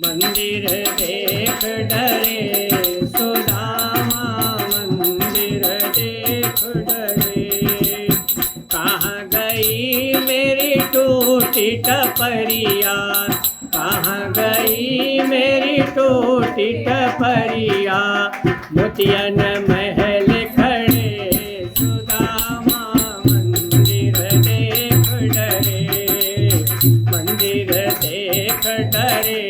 मंदिर देख डरे सुदामा, मंदिर देख डरे। कहाँ गई मेरी टूटी टपरिया, कहाँ गई मेरी टूटी टपरिया। मोतियन महल खड़े सुदामा, मंदिर देख डरे, मंदिर देख डरे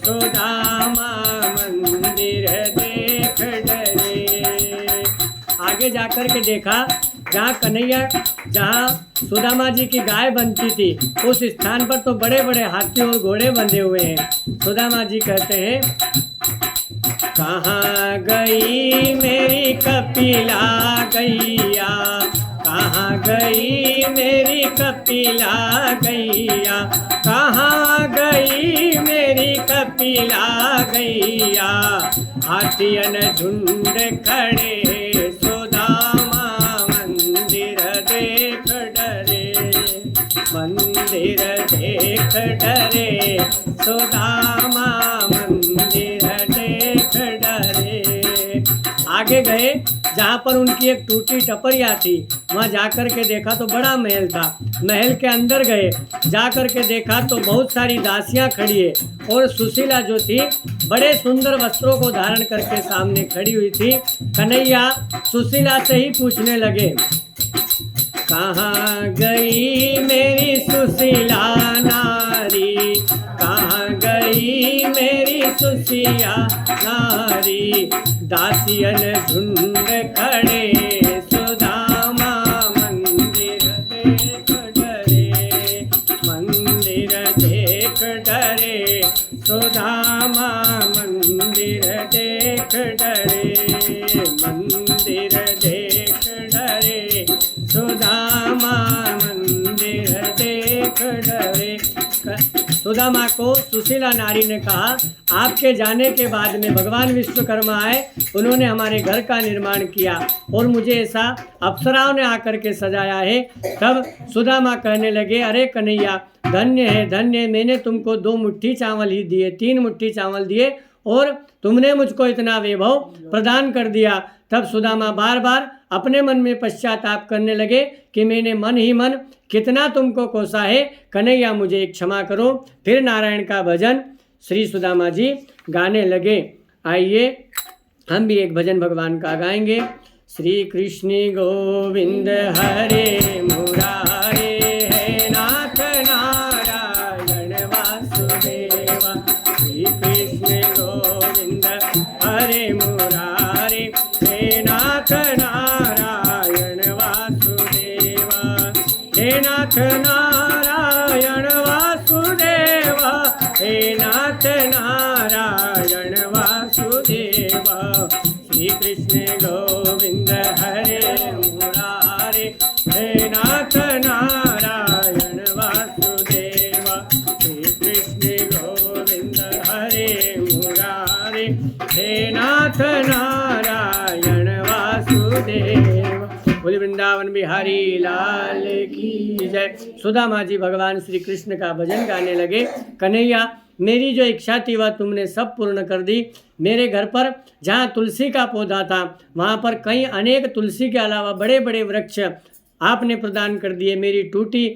सुदामा, मंदिर देख डरे। आगे जाकर के देखा जहाँ कन्हैया, जहाँ सुदामा जी की गाय बनती थी, उस स्थान पर तो बड़े बड़े हाथी और घोड़े बंधे हुए हैं। सुदामा जी कहते हैं, कहाँ गई मेरी कपिला गैया, कहाँ गई मेरी कपिला गैया, कहाँ गई मेरी कपिला गैया। हाथियन झुंड खड़े सुदामा, मंदिर देख डरे, मंदिर देख डरे सुदामा, मंदिर देख डरे। आगे गए जहाँ पर उनकी एक टूटी टपरिया थी, वहाँ जाकर के देखा तो बड़ा महल था। महल के अंदर गए, जाकर के देखा तो बहुत सारी दासियाँ खड़ी है, और सुशीला जो थी बड़े सुंदर वस्त्रों को धारण करके सामने खड़ी हुई थी। कन्हैया सुशीला से ही पूछने लगे, कहाँ गई मेरी सुशीला नारी, कहाँ गई मेरी सुशीला नारी। दासियन झुंड खड़े सुदामा, मंदिर देख डरे, मंदिर देख डरे सुदामा, मंदिर देख डरे, मंदिर देख डरे सुदामा, मंदिर देख डरे। सुदामा को सुशीला नारी ने कहा, आपके जाने के बाद में भगवान विश्वकर्मा आए, उन्होंने हमारे घर का निर्माण किया और मुझे ऐसा अप्सराओं ने आकर के सजाया है। तब सुदामा कहने लगे, अरे कन्हैया धन्य है धन्य है, मैंने तुमको 2 मुट्ठी चावल ही दिए, 3 मुट्ठी चावल दिए और तुमने मुझको इतना वैभव प्रदान कर दिया। तब सुदामा बार बार अपने मन में पश्चाताप करने लगे कि मैंने मन ही मन कितना तुमको कोसा है, कन्हैया मुझे क्षमा करो। फिर नारायण का भजन श्री सुदामा जी गाने लगे। आइए हम भी एक भजन भगवान का गाएंगे। श्री कृष्ण गोविंद हरे मुरारे, है नाथ नारायण वासुदेवा। श्री कृष्ण गोविंद हरे मुरारे, हे नाथ नारायण वासुदेवा, हे नाथ नारायण वासुदेवा, हे नाथ नारायण वासुदेवा। श्री कृष्ण गोविंद हरे मुरारे, हे नाथ नारायण वासुदेवा। श्री कृष्ण गोविंद हरे मुरारे, हे नाथ नारायण वासुदेवा। बोले वृंदावन बिहारी लाल की जय। सुदामा जी भगवान श्री कृष्ण का भजन गाने लगे। कन्हैया मेरी जो इच्छा थी वह तुमने सब पूर्ण कर दी। मेरे घर पर जहाँ तुलसी का पौधा था वहाँ पर कई अनेक तुलसी के अलावा बड़े बड़े वृक्ष आपने प्रदान कर दिए। मेरी टूटी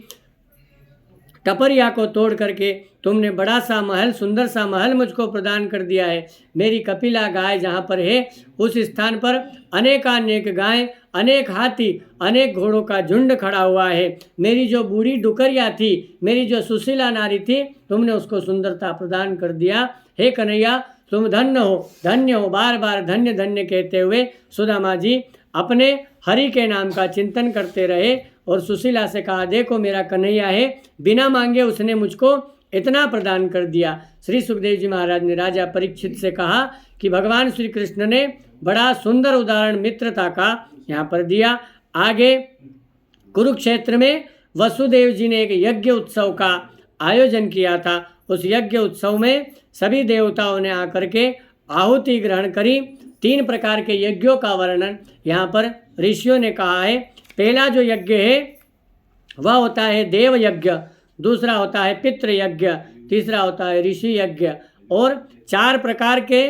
टपरिया को तोड़ करके तुमने बड़ा सा महल, सुंदर सा महल मुझको प्रदान कर दिया है। मेरी कपिला गाय जहाँ पर है उस स्थान पर अनेकानेक गाय, अनेक हाथी, अनेक घोड़ों का झुंड खड़ा हुआ है। मेरी जो बूढ़ी डुकरिया थी, मेरी जो सुशीला नारी थी, तुमने उसको सुंदरता प्रदान कर दिया। हे कन्हैया तुम धन्य हो। बार बार धन्य धन्य कहते हुए सुदामा जी अपने हरि के नाम का चिंतन करते रहे और सुशीला से कहा, देखो मेरा कन्हैया है, बिना मांगे उसने मुझको इतना प्रदान कर दिया। श्री सुखदेव जी महाराज ने राजा परीक्षित से कहा कि भगवान श्री कृष्ण ने बड़ा सुंदर उदाहरण मित्रता का यहाँ पर दिया। आगे कुरुक्षेत्र में वसुदेव जी ने एक यज्ञ उत्सव का आयोजन किया था। उस यज्ञ उत्सव में सभी देवताओं ने आकर के आहुति ग्रहण करी। 3 प्रकार के यज्ञों का वर्णन यहाँ पर ऋषियों ने कहा है। पहला जो यज्ञ है वह होता है देव यज्ञ, दूसरा होता है पितृ यज्ञ, तीसरा होता है ऋषि यज्ञ। और 4 प्रकार के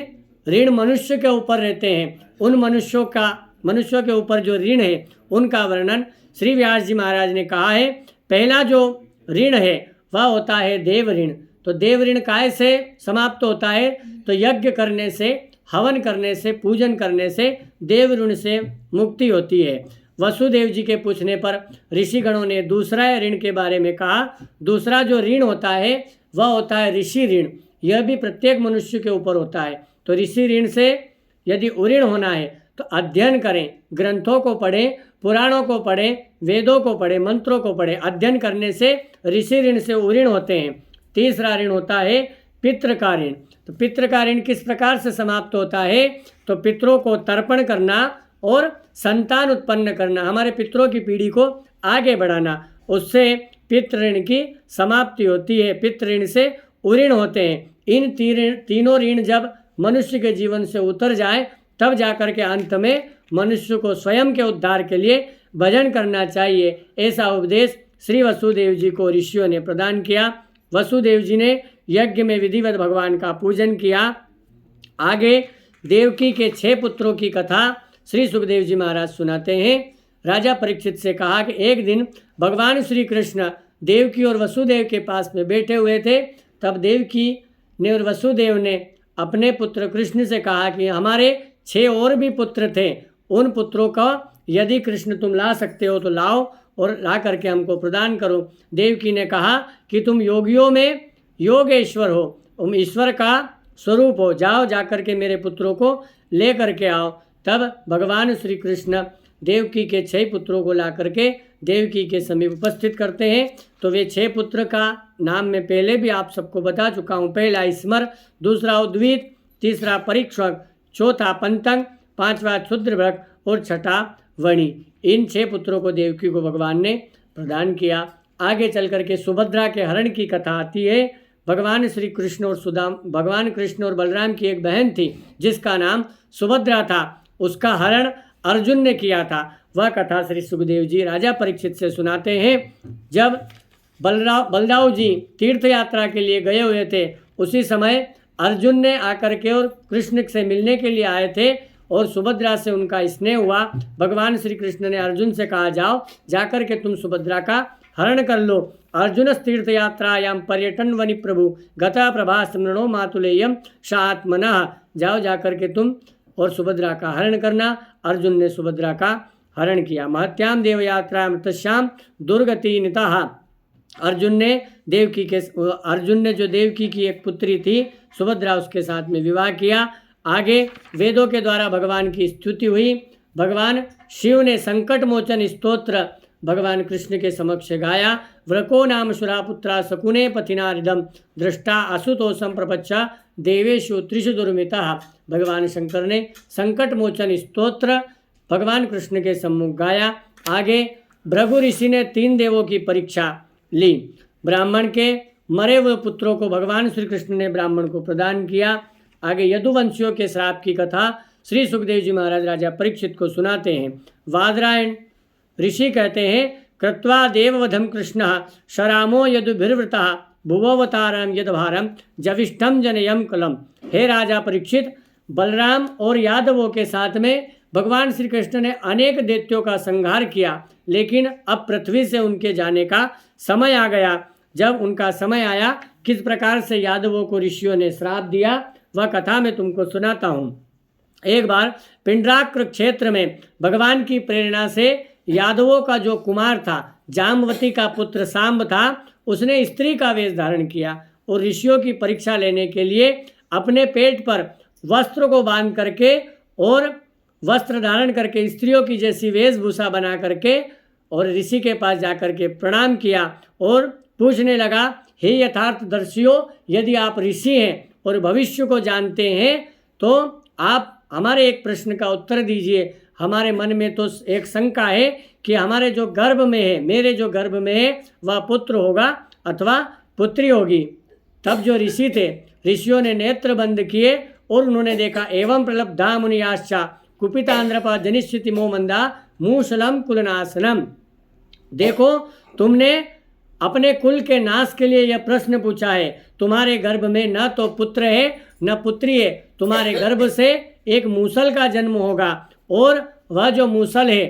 ऋण मनुष्य के ऊपर रहते हैं। उन मनुष्यों के ऊपर जो ऋण है उनका वर्णन श्री व्यास जी महाराज ने कहा है। पहला जो ऋण है वह होता है देव ऋण। तो देव ऋण काय से समाप्त होता है? तो यज्ञ करने से, हवन करने से, पूजन करने से देव ऋण से मुक्ति होती है। वसुदेव जी के पूछने पर ऋषिगणों ने दूसरा ऋण के बारे में कहा। दूसरा जो ऋण होता है वह होता है ऋषि ऋण। यह भी प्रत्येक मनुष्य के ऊपर होता है। तो ऋषि ऋण से यदि उऋण होना है तो अध्ययन करें, ग्रंथों को पढ़ें, पुराणों को पढ़ें, वेदों को पढ़ें, मंत्रों को पढ़ें। अध्ययन करने से ऋषि ऋण से उऋण होते हैं। तीसरा ऋण होता है पितृ का ऋण। तो पितृ का ऋण किस प्रकार से समाप्त होता है? तो पितरों को तर्पण करना और संतान उत्पन्न करना, हमारे पितरों की पीढ़ी को आगे बढ़ाना, उससे पितृ ऋण की समाप्ति होती है। पितृ ऋण से उऋण होते हैं। इन तीनों ऋण जब मनुष्य के जीवन से उतर जाए तब जाकर के अंत में मनुष्य को स्वयं के उद्धार के लिए भजन करना चाहिए। ऐसा उपदेश श्री वसुदेव जी को ऋषियों ने प्रदान किया। वसुदेव जी ने यज्ञ में विधिवत भगवान का पूजन किया। आगे देवकी के 6 पुत्रों की कथा श्री सुखदेव जी महाराज सुनाते हैं। राजा परीक्षित से कहा कि एक दिन भगवान श्री कृष्ण देवकी और वसुदेव के पास में बैठे हुए थे। तब देवकी ने और वसुदेव ने अपने पुत्र कृष्ण से कहा कि हमारे 6 और भी पुत्र थे, उन पुत्रों का यदि कृष्ण तुम ला सकते हो तो लाओ और ला करके हमको प्रदान करो। देवकी ने कहा कि तुम योगियों में योगेश्वर हो, तुम ईश्वर का स्वरूप हो, जाओ जाकर के मेरे पुत्रों को ले करके आओ। तब भगवान श्री कृष्ण देवकी के 6 पुत्रों को ला करके देवकी के समीप उपस्थित करते हैं। तो वे 6 पुत्र का नाम मैं पहले भी आप सबको बता चुका हूँ। पहला स्मर, दूसरा उद्वीत, तीसरा परीक्षक, चौथा पंतंग, 5वां क्षुद्रभ्रक और 6ठा वणि। इन 6 पुत्रों को देवकी को भगवान ने प्रदान किया। आगे चल करके सुभद्रा के हरण की कथा आती है। भगवान कृष्ण और बलराम की एक बहन थी जिसका नाम सुभद्रा था। उसका हरण अर्जुन ने किया था। वह कथा श्री सुखदेव जी राजा परीक्षित से सुनाते हैं। जब बलदाऊ जी तीर्थ यात्रा के लिए गए हुए थे, उसी समय अर्जुन ने आकर के और कृष्ण से मिलने के लिए आए थे और सुभद्रा से उनका स्नेह हुआ। भगवान श्री कृष्ण ने अर्जुन से कहा, जाओ जाकर के तुम सुभद्रा का हरण कर लो। अर्जुन तीर्थयात्रायां पर्यटन वनि प्रभु गता प्रभा स्मरणो मातुलेयम सात्मनः। जाओ जाकर के तुम और सुभद्रा का हरण करना। अर्जुन ने सुभद्रा का हरण किया। महत्याम देवयात्रा मृतश्याम दुर्गति नितः। अर्जुन ने जो देवकी की एक पुत्री थी सुभद्रा, उसके साथ में विवाह किया। आगे वेदों के द्वारा भगवान की स्तुति हुई। भगवान शिव ने संकट मोचन स्तोत्र भगवान कृष्ण के समक्ष गाया। व्रको नाम शुरापुत्रा सकुने पथिनारिदम दृष्टा असुतोषम प्रपच्चा देवेशु त्रिषु दुर्मिता। भगवान शंकर ने संकट मोचन स्तोत्र भगवान कृष्ण के सम्मुख गाया। आगे भृगु ऋषि ने 3 देवों की परीक्षा ली। ब्राह्मण के मरे हुए पुत्रों को भगवान श्री कृष्ण ने ब्राह्मण को प्रदान किया। आगे यदुवंशियों के श्राप की कथा श्री सुखदेव जी महाराज राजा परीक्षित को सुनाते हैं। वादरायण ऋषि कहते हैं, कृत्वा देववधम कृष्ण शरामो यदुभिर्वृतः भुवोवतारम यदभारम जविष्ठम जनयम कलम। हे राजा परीक्षित, बलराम और यादवों के साथ में भगवान श्री कृष्ण ने अनेक दैत्यों का संहार किया, लेकिन अब पृथ्वी से उनके जाने का समय आ गया। जब उनका समय आया, किस प्रकार से यादवों को ऋषियों ने श्राप दिया, वह कथा मैं तुमको सुनाता हूँ। एक बार पिंडराक्र क्षेत्र में भगवान की प्रेरणा से यादवों का जो कुमार था, जाम्बवती का पुत्र सांब था, उसने स्त्री का वेश धारण किया और ऋषियों की परीक्षा लेने के लिए अपने पेट पर वस्त्र को बांध करके और वस्त्र धारण करके स्त्रियों की जैसी वेशभूषा बना करके और ऋषि के पास जाकर के प्रणाम किया और पूछने लगा, हे यथार्थदर्शियों, यदि आप ऋषि हैं और भविष्य को जानते हैं तो आप हमारे एक प्रश्न का उत्तर दीजिए। हमारे मन में तो एक शंका है कि हमारे जो गर्भ में है, मेरे जो गर्भ में है, वह पुत्र होगा अथवा पुत्री होगी। तब जो ऋषि थे, ऋषियों ने नेत्र बंद किए और उन्होंने देखा, एवं प्रलब्धा मुनियाश्चा कुपितांद्रपा जनिष्यति मोमंदा मूसलम कुलनाशनम। देखो, तुमने अपने कुल के नाश के लिए यह प्रश्न पूछा है। तुम्हारे गर्भ में न तो पुत्र है न पुत्री है, तुम्हारे गर्भ से एक मूसल का जन्म होगा और वह जो मूसल है